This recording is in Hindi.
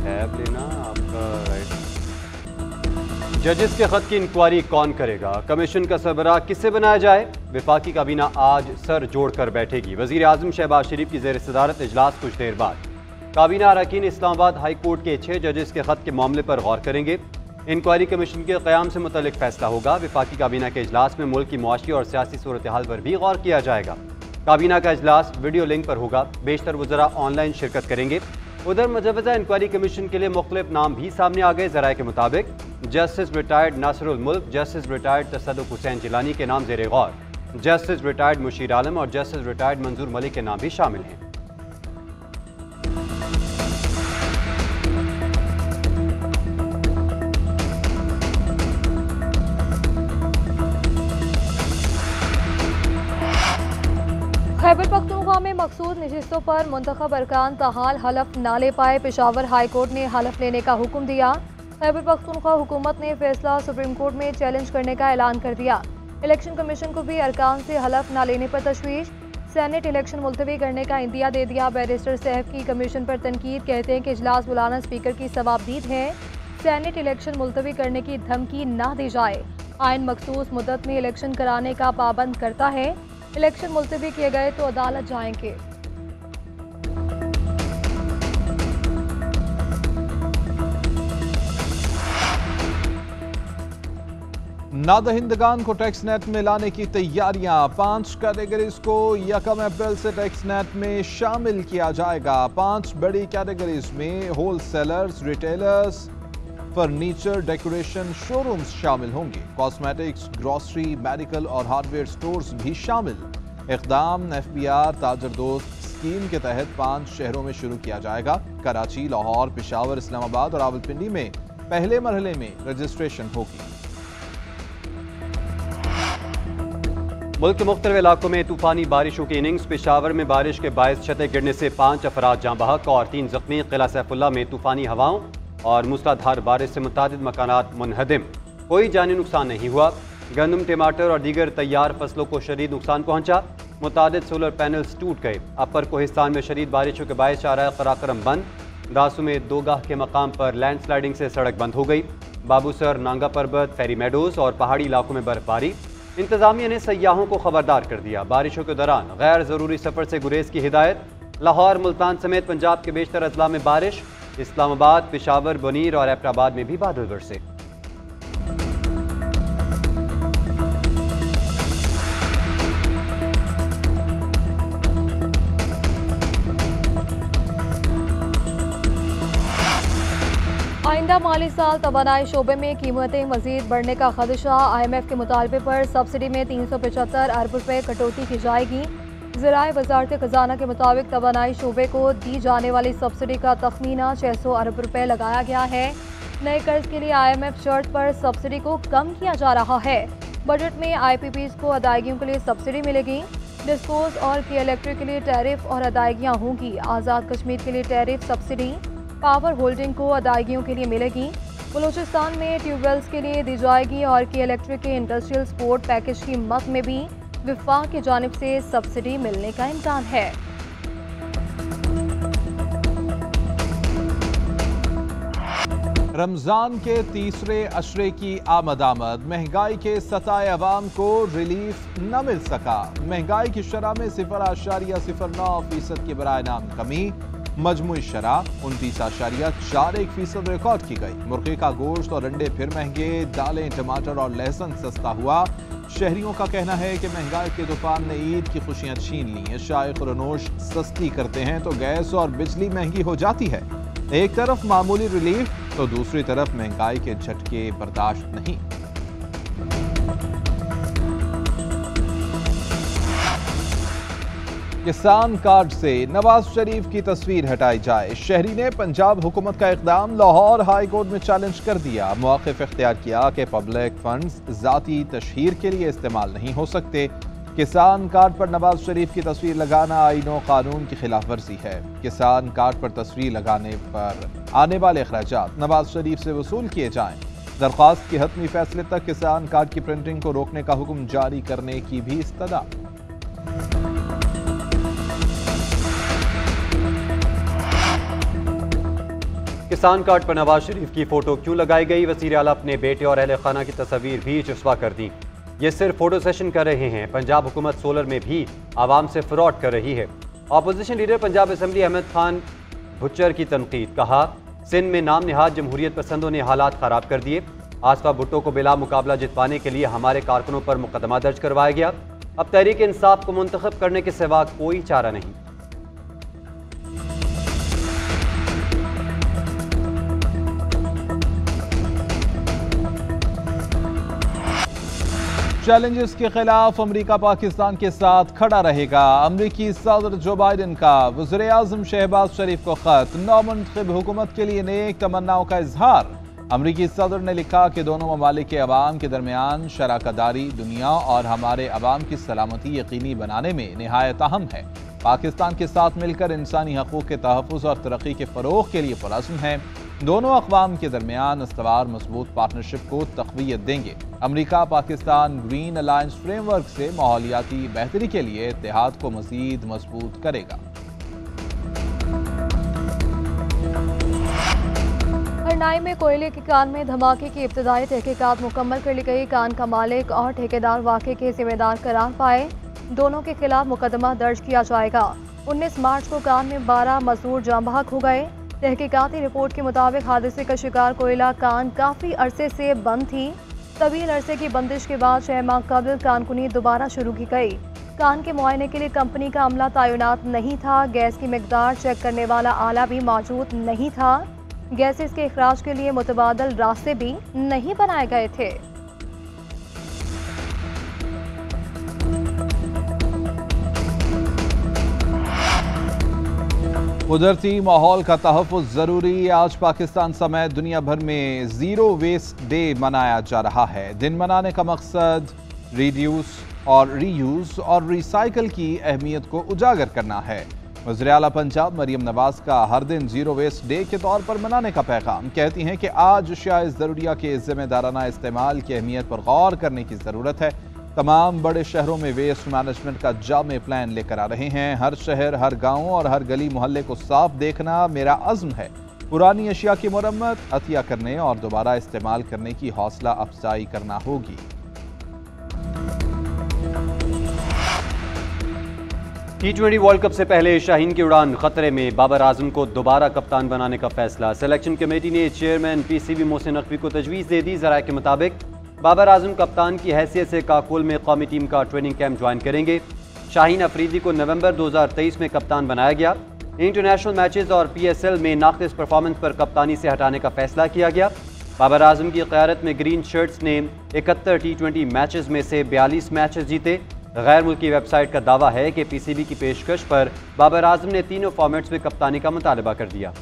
टैब लेना आपका राइट। जजेस के खत की इंक्वायरी कौन करेगा? कमीशन का सरबराह किससे बनाया जाए? विफाकी काबीना आज सर जोड़कर बैठेगी। वजीर आजम शहबाज शरीफ की ज़ेर सदारत इजलास कुछ देर बाद। काबीना अरकान इस्लामाबाद हाई कोर्ट के 6 जजेस के खत के मामले पर गौर करेंगे। इंक्वायरी कमीशन के क़याम से मुतल्लिक फैसला होगा। विफाकी काबीना के इजलास में मुल्क की मुआशी और सियासी सूरत हाल पर भी गौर किया जाएगा। काबीना का इजलास वीडियो लिंक पर होगा। बेशतर वज़रा ऑनलाइन शिरकत करेंगे। उधर मुजवजा इंक्वायरी कमीशन के लिए मुख्तलिफ नाम भी सामने आ गए। ज़राए के मुताबिक जस्टिस रिटायर्ड नासिरुल मुल्क, जस्टिस रिटायर्ड तसद्दुक हुसैन जिलानी के नाम ज़ेर गौर, जस्टिस रिटायर्ड मुशीर आलम और जस्टिस रिटायर्ड मंजूर मलिक के नाम भी शामिल हैं। खैबर पख्तूनख्वा में मकसूद नशिस्तों पर मुंतखब अरकान ताहाल हलफ ना ले पाए। पेशावर हाई कोर्ट ने हलफ लेने का हुक्म दिया। खैबर पख्तूनख्वा हुकूमत ने फैसला सुप्रीम कोर्ट में चैलेंज करने का ऐलान कर दिया। इलेक्शन कमीशन को भी अरकान से हलफ ना लेने पर तशवीश। सेनेट इलेक्शन मुलतवी करने का इंदिया दे दिया। बैरिस्टर साहब की कमीशन पर तनकीद, कहते हैं कि इजलास बुलाना स्पीकर की सवाबदीद है। सेनेट इलेक्शन मुलतवी करने की धमकी ना दी जाए। आइन मखसूस मुद्दत में इलेक्शन कराने का पाबंद करता है। इलेक्शन मुलतवी किए गए तो अदालत जाएंगे। नादहिंदगान को टैक्स नेट में लाने की तैयारियां। 5 कैटेगरीज को 1 अप्रैल से टैक्स नेट में शामिल किया जाएगा। 5 बड़ी कैटेगरीज में whole sellers, retailers, furniture, decoration, showrooms शामिल होंगे। कॉस्मेटिक्स, ग्रोसरी, मेडिकल और हार्डवेयर स्टोर्स भी शामिल। इक़दाम FBR ताजर दोस्त स्कीम के तहत 5 शहरों में शुरू किया जाएगा। कराची, लाहौर, पेशावर, इस्लामाबाद और रावलपिंडी में पहले मरहले में रजिस्ट्रेशन होगी। मुल्क के मुख्तलिफ इलाकों में तूफानी बारिशों की इनिंग्स। पेशावर में बारिश के बायस छतें गिरने से 5 अफराद जाँ बहक और 3 जख्मी। किला सैफुल्लाह में तूफानी हवाओं और मूसलाधार बारिश से मुतादिद मकानात मुनहदिम, कोई जानी नुकसान नहीं हुआ। गंदम, टमाटर और दीगर तैयार फसलों को शदीद नुकसान पहुंचा। मुतादिद सोलर पैनल्स टूट गए। अपर कोहिस्तान में शदीद बारिशों के बायस शाहराह कराकरम बंद। दासू में 2 गाह के मकाम पर लैंडस्लाइडिंग से सड़क बंद हो गई। बाबूसर, नांगा पर्वत, फेरी मेडोज और पहाड़ी इलाकों में बर्फबारी। इंतजामिया ने सयाहों को खबरदार कर दिया। बारिशों के दौरान गैर ज़रूरी सफ़र से गुरेज की हिदायत। लाहौर, मुल्तान समेत पंजाब के बेशतर अजला में बारिश। इस्लामाबाद, पेशावर, बनीर और एबटाबाद में भी बादल बरसे। आइंदा माली साल तवानाई शोबे में कीमतें मजीद बढ़ने का खदशा। IMF के मुतालबे पर सब्सिडी में 375 अरब रुपए कटौती की जाएगी। ज़राए वज़ारत ख़जाना के मुताबिक तवानाई शोबे को दी जाने वाली सब्सिडी का तखमीना 600 अरब रुपए लगाया गया है। नए कर्ज के लिए IMF शर्त पर सब्सिडी को कम किया जा रहा है। बजट में IPPs को अदायगियों के लिए सब्सिडी मिलेगी। डिस्पोज और की इलेक्ट्रिक के लिए टैरिफ और अदायगियाँ होंगी। आज़ाद कश्मीर के लिए टैरिफ सब्सिडी, पावर होल्डिंग को अदायगियों के लिए मिलेगी। बलूचिस्तान में ट्यूबवेल्स के लिए दी जाएगी और की इलेक्ट्रिक के इंडस्ट्रियल सपोर्ट पैकेज की मद में भी विफाक की जानिब से सब्सिडी मिलने का इम्कान है। रमजान के तीसरे अशरे की आमद। महंगाई के सताए अवाम को रिलीफ न मिल सका। महंगाई की शरह में 0.09% की बराए नाम कमी। मजमूई शरह 29.41% रिकॉर्ड की गई। मुर्गे का गोश्त और अंडे फिर महंगे। दालें, टमाटर और लहसुन सस्ता हुआ। शहरियों का कहना है कि महंगाई के तूफान ने ईद की खुशियां छीन ली। शाय खुरनोश सस्ती करते हैं तो गैस और बिजली महंगी हो जाती है। एक तरफ मामूली रिलीफ तो दूसरी तरफ महंगाई के झटके बर्दाश्त नहीं। किसान कार्ड से नवाज शरीफ की तस्वीर हटाई जाए। शहरी ने पंजाब हुकूमत का इकदाम लाहौर हाई कोर्ट में चैलेंज कर दिया। मौक़िफ़ इख्तियार किया कि पब्लिक फंड्स ज़ाती तशहीर के लिए इस्तेमाल नहीं हो सकते। किसान कार्ड पर नवाज शरीफ की तस्वीर लगाना आईन व कानून की खिलाफ वर्जी है। किसान कार्ड पर तस्वीर लगाने पर आने वाले अखराजात नवाज शरीफ से वसूल किए जाएं। दरख्वास्त के हतमी फैसले तक किसान कार्ड की प्रिंटिंग को रोकने का हुक्म जारी करने की भी इस्तदा। किसान कार्ड पर नवाज शरीफ की फोटो क्यों लगाई गई? वज़ीर आला अपने बेटे और अहले खाना की तस्वीर भी चस्पा कर दी। ये सिर्फ फोटो सेशन कर रहे हैं। पंजाब हुकूमत सोलर में भी आवाम से फ्रॉड कर रही है। Opposition leader Punjab assembly Ahmad Khan Bhuchar की तनकीद। कहा, सिंध में नाम निहाद जमहूरियत पसंदों ने हालात ख़राब कर दिए। आसफा भुट्टो को बिला मुकाबला जितवाने के लिए हमारे कारकुनों पर मुकदमा दर्ज करवाया गया। अब तहरीक इंसाफ को मुंतखब करने के सिवा कोई चारा नहीं। चैलेंजेस के खिलाफ अमेरिका पाकिस्तान के साथ खड़ा रहेगा। अमेरिकी सदर जो बाइडन का वज़ीर आज़म शहबाज शरीफ को खत। नौमुंतखब हुकूमत के लिए नेक तमन्नाओं का इजहार। अमेरिकी सदर ने लिखा कि दोनों ममालिक के अवाम के दरमियान शराकतदारी दुनिया और हमारे अवाम की सलामती यकीनी बनाने में निहायत अहम है। पाकिस्तान के साथ मिलकर इंसानी हकूक़ के तहफ़्फ़ुज़ और तरक्की के फ़रोग़ के लिए पुरअज़्म है। दोनों अक़वाम के दरमियान इस्तवार मजबूत पार्टनरशिप को तक़वियत देंगे। America Pakistan green alliance framework से माहौलियाती बेहतरी के लिए इत्तेहाद को मज़ीद मजबूत करेगा। हरनाई में कोयले की कान में धमाके की इब्तदाई तहकीकात मुकम्मल कर ली गई। कान का मालिक और ठेकेदार वाक़े के जिम्मेदार करार पाए। दोनों के खिलाफ मुकदमा दर्ज किया जाएगा। 19 मार्च को कान में 12 मजदूर जाँ बहक हो गए। तहकीकाती रिपोर्ट के मुताबिक हादसे का शिकार कोयला कान काफ़ी अरसे से बंद थी। तवील अरसे की बंदिश के बाद 6 माह कबल कानकुनी दोबारा शुरू की गई। कान के मुआयने के लिए कंपनी का अमला तैनात नहीं था। गैस की मिकदार चेक करने वाला आला भी मौजूद नहीं था। गैसेस के इखराज के लिए मुतबादल रास्ते भी नहीं बनाए गए थे। कुदरती माहौल का तहफ़्फ़ुज़ ज़रूरी। आज पाकिस्तान समेत दुनिया भर में ज़ीरो वेस्ट डे मनाया जा रहा है। दिन मनाने का मकसद रिड्यूस और रीयूज़ और रिसाइकल की अहमियत को उजागर करना है। वज़ीर आला पंजाब मरियम नवाज़ का हर दिन ज़ीरो वेस्ट डे के तौर पर मनाने का पैगाम। कहती हैं कि आज अशियाए ज़रूरिया के ज़िम्मेदाराना इस्तेमाल की अहमियत पर गौर करने की ज़रूरत है। तमाम बड़े शहरों में वेस्ट मैनेजमेंट का जामे प्लान लेकर आ रहे हैं। हर शहर, हर गांव और हर गली मोहल्ले को साफ देखना मेरा अज़्म है। पुरानी अशिया की मुरम्मत, अतिया करने और दोबारा इस्तेमाल करने की हौसला अफजाई करना होगी। T20 वर्ल्ड कप से पहले शाहीन की उड़ान खतरे में। बाबर आजम को दोबारा कप्तान बनाने का फैसला। सिलेक्शन कमेटी ने चेयरमैन PCB मोहसिन नकवी को तजवीज़ दे दी। ज़राए के मुताबिक बाबर आजम कप्तान की हैसियत से काकुल में कौमी टीम का ट्रेनिंग कैंप ज्वाइन करेंगे। शाहीन अफरीदी को नवंबर 2023 में कप्तान बनाया गया। इंटरनेशनल मैचेस और PSL में नाक़िस परफॉर्मेंस पर कप्तानी से हटाने का फैसला किया गया। बाबर आजम की क़यादत में ग्रीन शर्ट्स ने 71 T20 मैचेस में से 42 मैचेस जीते। गैर मुल्की वेबसाइट का दावा है कि PCB की पेशकश पर बाबर आजम ने तीनों फॉर्मेट्स में कप्तानी का मुतालबा कर दिया।